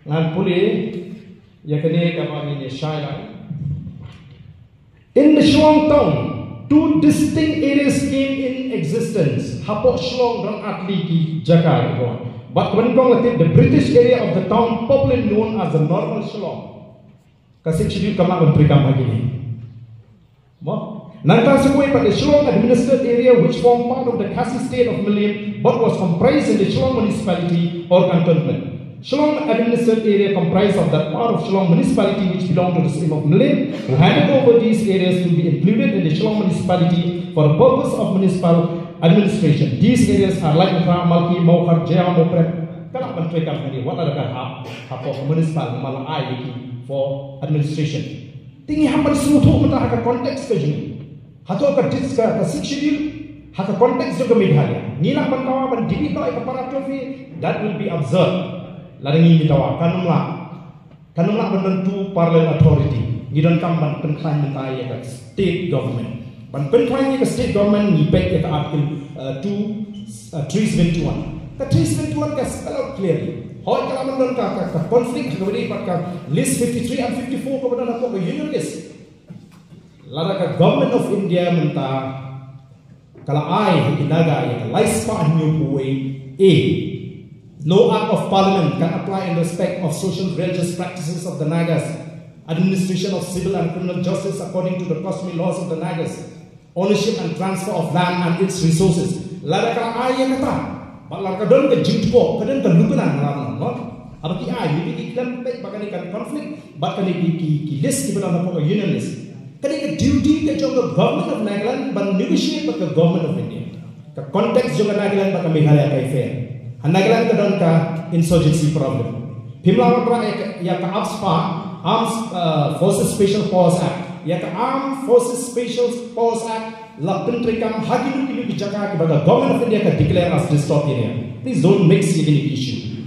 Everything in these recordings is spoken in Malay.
ngan puli ya kene kami ni Shaila. In the Shillong town, two distinct areas came in existence. Hapok Shillong dan Atli ki Jakarta. But when the British area of the town, popularly known as the Northern Shillong, kasih schedule kama memberikan begini. Nantang sebuah pada Shillong administered area which formed part of the Khasi state of Malian, but was comprised in the Shillong municipality or cantonment. Shillong administered area comprised of that part of Shillong municipality which belonged to the stream of Malay, who handed over these areas to be included in the Shillong municipality for the purpose of municipal administration. These areas are like Malki, Maukhar, Jaya, Moprek. Kalau mentrekan ini, what adakah hak municipal malah aiki for administration? Tinggi hampa disuruh mentah hak konteks kejuni. Atau ke diska ke schedule hak konteks juga Meghalaya. Nila bantawa ban dibito ke para trofi that will be observed. Larangi bitawa kanumlah menentu parallel authority. Ngidan kamban penklaim mentai ke state government. Ban penklaim ke state government ngipek ke artikel 371. Ke 371 ke spell out clearly. Hoi kalau menentu ke konflik kemudian pada list 53 and 54 kemudian apa ke union list. Lara ke government of India mentah kalau ai hinaga ya laispa new way no act of parliament can apply in respect of social religious practices of the Nagas, administration of civil and criminal justice according to the customary laws of the Nagas, ownership and transfer of land and its resources. Lara ka ay kata, lara ka don ka jingpo, ka don ka lupanan lara no. Abaki ay bibi iklan pek bakani kan conflict, bakani ki list ki bana ko union list. Kani ka duty ka jong government of Nagaland ban negotiate with the government of India. Ka context jong Nagaland ba ka Meghalaya kay fair. Nagaland kadon ka insurgency problem. Pimlawan pra ya ka Armed Forces Special Powers Act. Ya ka Armed Forces Special Powers Act la pentrikam hagilu kilu bijaka ke baga government of India ka declare as disturbed area. Please don't mix any issue.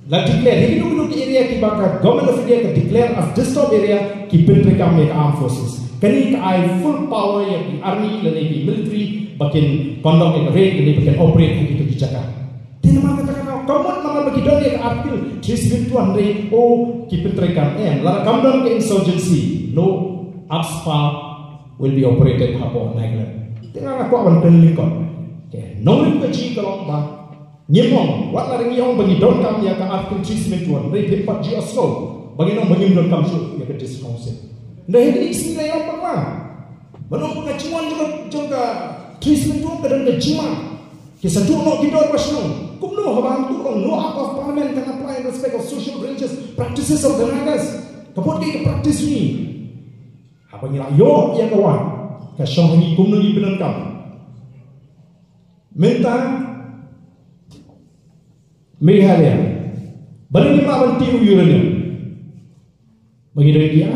La declare hagilu kilu area ki baga government of India ka declare as disturbed area ki pentrikam ya ka Armed Forces. Kani ka ay full power ya ki army la ki military bakin conduct and raid ni bakin operate gitu bijaka. Nama katakan kamu nama bagi doni artikel 371 kipentrikan lara kamdan ke insurgency no AFSPA will be operated hapo Nagaland. Tengah aku awan penlikon. Okay, nongin ke ji kalau ba nyemong wat lara ngiyong bagi don kam ya ka artikel 371 rei tempat ji Oslo bagi nong bagi don kam su ya ke dis council. Ndah ini istilah yang apa? Menong pengacuan juga 371 kadang ke jima. Kisah tu no kita pasno. Kumno habang tu no act of parliament can apply in respect of social religious practices of the Nagas. Kapot kay practice ni. Apa ni yo ya kawan. Ka syong ni kumno ni benan kam. Minta Meghalaya. Balik ni ma banti uyurnya. Bagi dari dia.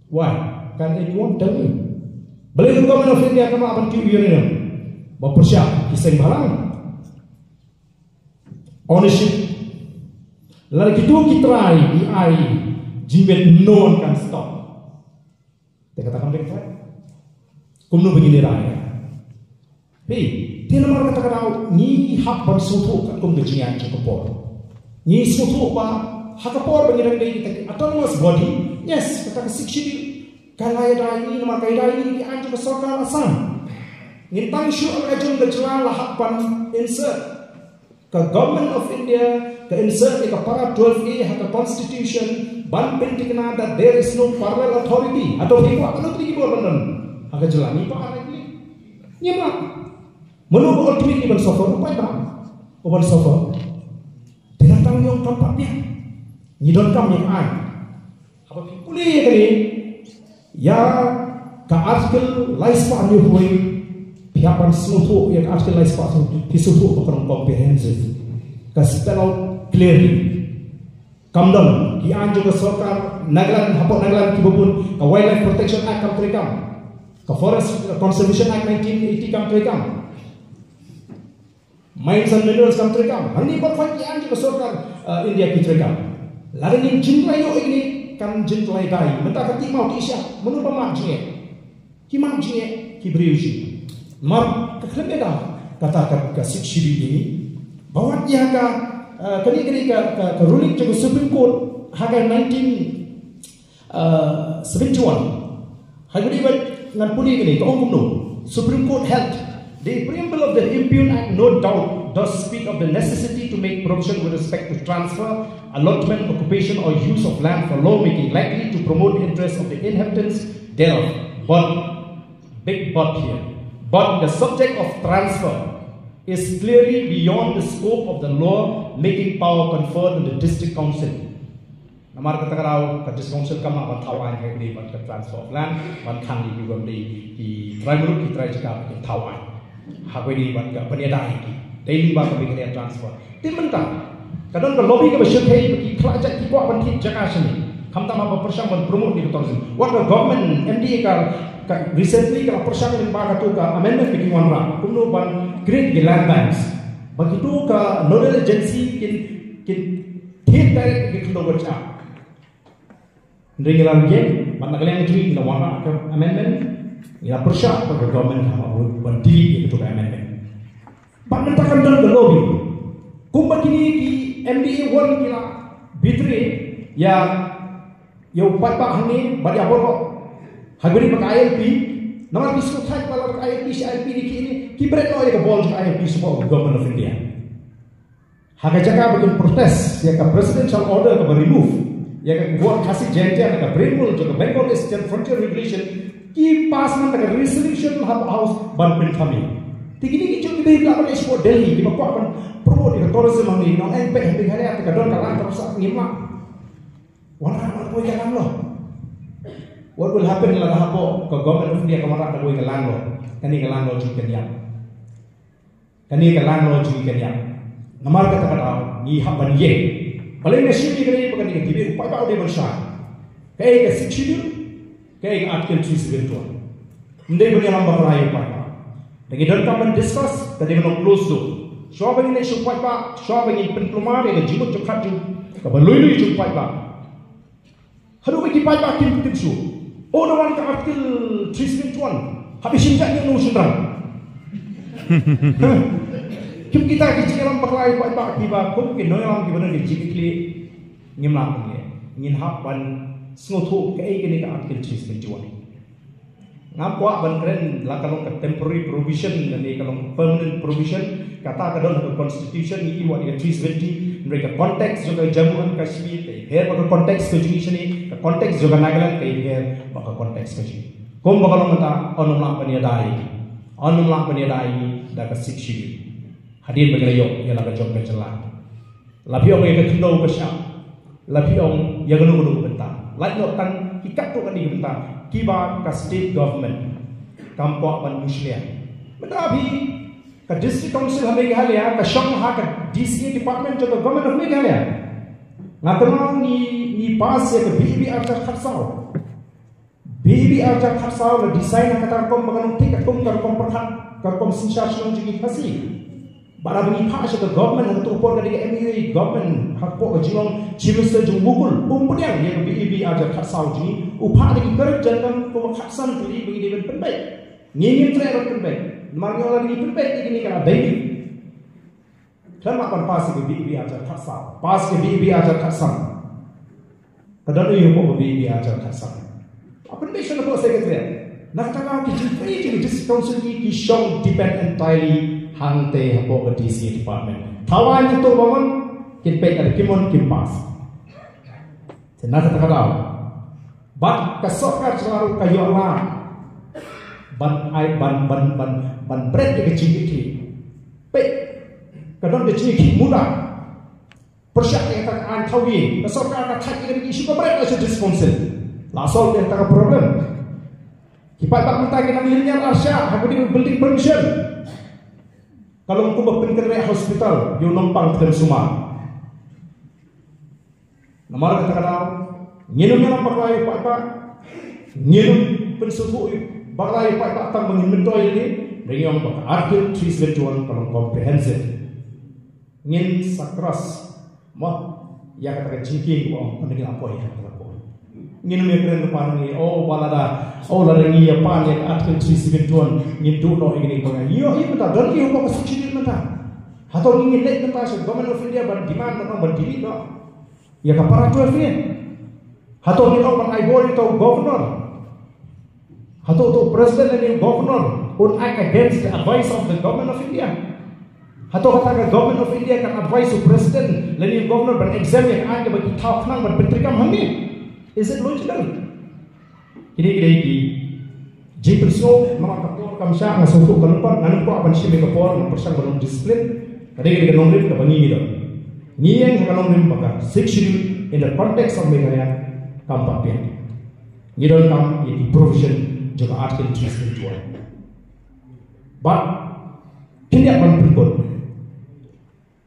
Why? Kan dia want tell me. Balik ni government of India kama banti uyurnya. Bapersiap kisah balang. Ownership. Lalu kita try di ai jiwet no one can stop. Kita katakan mereka. Kumno begini raya. Hei, dia nama katakan ni hak bersuatu kat kumno jingan cakapor. Ni suatu apa hak kapor begini dari autonomous body. Yes, katakan sikshidi. Kalau ada ini nama kaya ini dianjur besarkan asam. Ngintang syuk ajung kejelah hak pan insert. Ke government of India ke insert ke para 12A hak constitution ban pentingna that there is no parallel authority atau hikwa kalau tinggi bolon hak jelani pa arek nyema menunggu ultimate ban sofa upai ba uban sofa dengan tanggung tempatnya ngidon kam yang ai apa pulih kali ya ka artikel laispa ni huai pihak semua yang artikel laispa disuruh orang comprehensive ka spell out clearly kamdam ki anjo ka sarkar Nagaland hapok Nagaland kibubun ka Wildlife Protection Act kam terekam ka Forest Conservation Act 1980 kam terekam Mines and Minerals kam terekam hani berfai ki anjo ka sarkar India ki terekam lalu ni jintlai yo ini kan jintlai dai menta ka ti mau ki isya menurut pamajie ki majie ki briuji mar ka klemeda katakan ka sikshiri ini bahwa dia ka kini ke ruling juga Supreme Court haga 1971 haga ni ngan puli kini ke ongkum no Supreme Court held the preamble of the Impeachment Act no doubt does speak of the necessity to make provision with respect to transfer, allotment, occupation or use of land for lawmaking likely to promote the interests of the inhabitants thereof. But, big but here, but the subject of transfer is clearly beyond the scope of the law making power conferred on the district council. Namar kata kalau ke district council kama ban tawan ke di ban transfer of land ban khang di juga di tribal ki try juga ke tawan hakwe di ban ka paniadai ki daily ba ka bigre transfer tin mentang kadang ke lobby ke besyai ki klajak ki kwa ban ki jaka sini khamta ma persang ban promote di tourism what the government MDA ka recently ka persang ni ba ka tu ka amendment bikin wanra kumno ban create the land banks begitu ka nodal agency kin thit direct ki khlo bacha Ringilan game, mana kalian cuci kita warna ke amendment, ya persyak ke government kamu berdiri itu ke amendment. Pak mentakan dan ke lobby, kumbat kini di MDA warna kita bitri ya upat pak ini banyak borok, hagari pakai ILP, nama bisu thai kalau pakai ILP si ILP di kini, kibret loh ya ke bol ke ILP support government of India. Haga jaga bikin protes, ya ke presidential order ke remove. Ya buat kasih janjian ke Bremul juga Bengal Eastern Frontier Regulation ki pas man ke resolution house ban pen kami tigini ki cuma di belakang export Delhi di bawah ban promote ke tourism ini non impact habis hari atau kadon kalah terus ngima warna boy kalang lo what will happen la hapo ke government of India kamara ka boy kalang lo kani kalang lo juga kenya kani kalang lo juga kenya namar kata kata ni haban ye paling nasi ni kena ibu kena tiba upaya apa dia bersah, kaya ke sixty, kaya ke artikel 371. Mending punya lambang raya upaya. Lagi dalam kapan discuss, tadi kita close tu. Siapa yang nak upaya, siapa yang penplumar, yang jemput cepat tu, kapan lulu itu upaya. Haru bagi upaya kim tim su. Oh, dalam ke artikel 371, habis sinjak yang nusun terang. Kim kita kecil dalam perkara apa tiba pun kita noyang kita nak dicikli ngimlang ni ngin hapan sengotu ke ini ke artikel 371 ngapwa ban keren la kalau ke temporary provision dan ni kalau permanent provision kata kadon ke constitution ni iwa ni 370 mereka konteks juga Jammu and Kashmir ke here pada konteks ke jenis ni ke konteks juga Nagaland ke here pada konteks ke jenis kom bakal mata onumlang paniadai dah ke siksi hadir bergerak yang nak jom berjalan. Lapiong yang kena bersah, lapiong yang kena bentar. Lain orang ikat tu kan di bentar. Kiba ke state government, kampung manusia. Bentar bi ke district council Meghalaya, ke Shanghai, ke DCA department juga government of Meghalaya. Ngaterang ni pas ya ke BBR Kharsau. BBR Kharsau la design kata kom mengenung tiket kom kom perhat kom sensation jadi kasih. Bara bagi pas ke government untuk upor dari MUA government hakpo ke jilong cimesta jung bukul umpudiang yang BEB aja kharsau ji upah dari kerja dan pemaksan tuli bagi dia penbaik ngingin trail penbaik marnyola di penbaik ini kena baby kenapa pas ke BEB aja kharsau pas ke BEB aja kharsau kadang itu upor BEB aja kharsau apa nation apa secretary nak tahu kita just council ki shong depend entirely hante hapo ke DC department. Tawan itu bangun kita ada kimon kimpas. Senang kita tahu. Bat kesokar selalu kayu alam. Ban bread kecil kecil. Pek kadang kecil kecil muda. Persyak yang tak an tawi. Kesokar nak tak kita isu bread aja diskonsil. Lasol yang tak problem. Kipat tak mentah kita milenial Asia. Aku di building permission. Kalau aku berpindah hospital, you numpang ke semua. Nomor kata-kata, nginum yang pakai apa? Nginum pensuhu pakai apa? Tak menginventoi ini. Dengan pakai artikel 371 kalau comprehensive. Ngin sakras, mah ya kata cingking, oh, dengan apa ya? Nginum yang keren depan ni, oh balada, oh larangi apa ni artikel 371 ngin tu no ini kau ni, iya betul, dan iya kau kesucian betul. Hatau ingin naik ke pasir government of India demand orang berdiri dok. Ya kapara 12 ni. Hatau ni orang ivory to governor. Hatau to president and governor would act against the advice of the government of India. Hatau kata government of India can advise the president and governor ban exam yang ada bagi tahu kenang ban pentrikam hamni. Is it logical? Ini jika so maka kapor kamsha ngasuku kalupa nanu ko apan simi kapor ng persang balong discipline. Kadang kita nomor kita bangi gitu. Ni yang kita nomor baka 6 schedule in the context of Meghalaya kampak pian. Ni don kam ini provision juga artikel 321. But tidak berikut.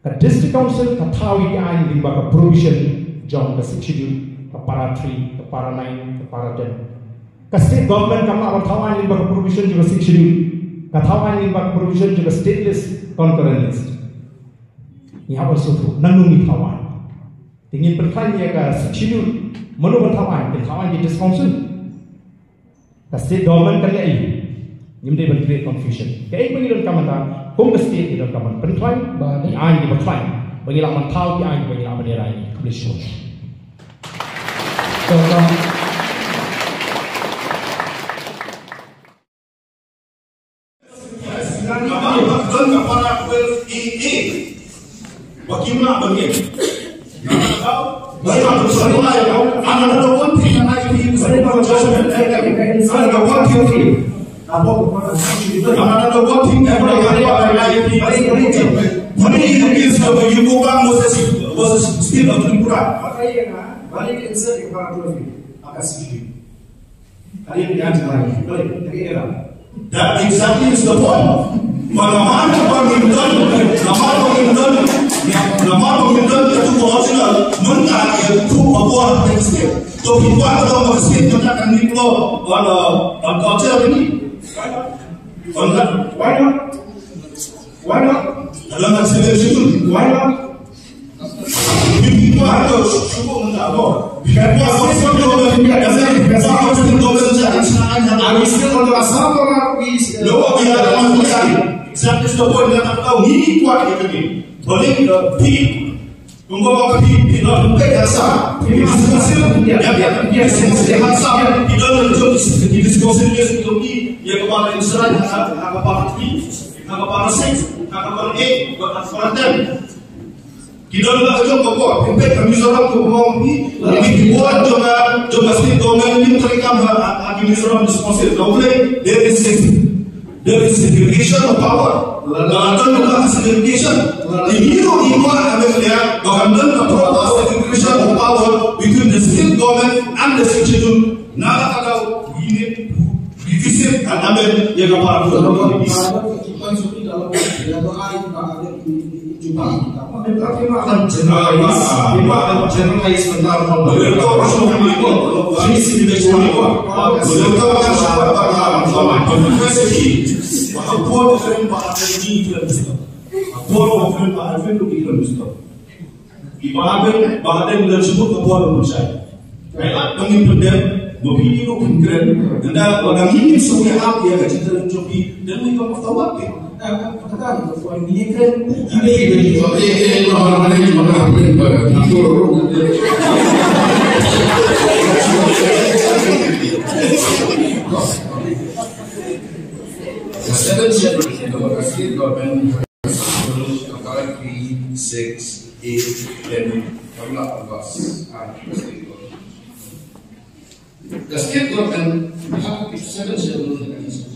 Ke district council katawi yang baka provision jom ke 6 schedule ke para 3 ke para 9 ke para 10. Ke state government kama awan tawan yang baka provision juga 6 schedule. Katawan yang baka provision juga state list concurrent list. Ini apa suatu nanungi tawan. Tingin pertanyaan ke schedule menu bertawan di discouncil. Ke state government kali ini, ini create confusion. Kaya pengiran kamata, kung state itu kaman pertanyaan, di ain di bertanya, pengilaman tahu di ain pengilaman di rai kebetulan. Bagaimana begini? Bagaimana semua yang ada one thing yang ada di sana ada one thing. Ada one thing yang ada di mana ini sebab ibu bang was still of Tripura. Makanya balik insert yang para tuan ini akan sedikit. Hari ini yang mana? Balik kira. That exactly is the point. Lamar pemimpin itu original, mentah itu apa tekstil. So people atau tekstil kita akan diplo on culture ini. Why not? Dalam tekstil itu, why not? People atau cukup mentah apa? People atau exactly the point that tahu ini kuat kita ni. Boleh pi, membawa pi, tidak mungkin asal. Ini hasil, ya hasil. Tidak menjadi diskusi itu yang kepada Israel, apa para pi, apa para seks, apa para para ten. Kita nak jom bawa, pempek kami seorang tu bawa pi, ini dibuat juga setiap domain ini terikam administrasi diskusi. Boleh there is segregation of power. London bukan segregation. Ini ada melihat London approach segregation of power between the state government and the citizen. Nada kalau ini divisi ada yang para dalam generalis tentang the state government have 7 scheduled mechanisms.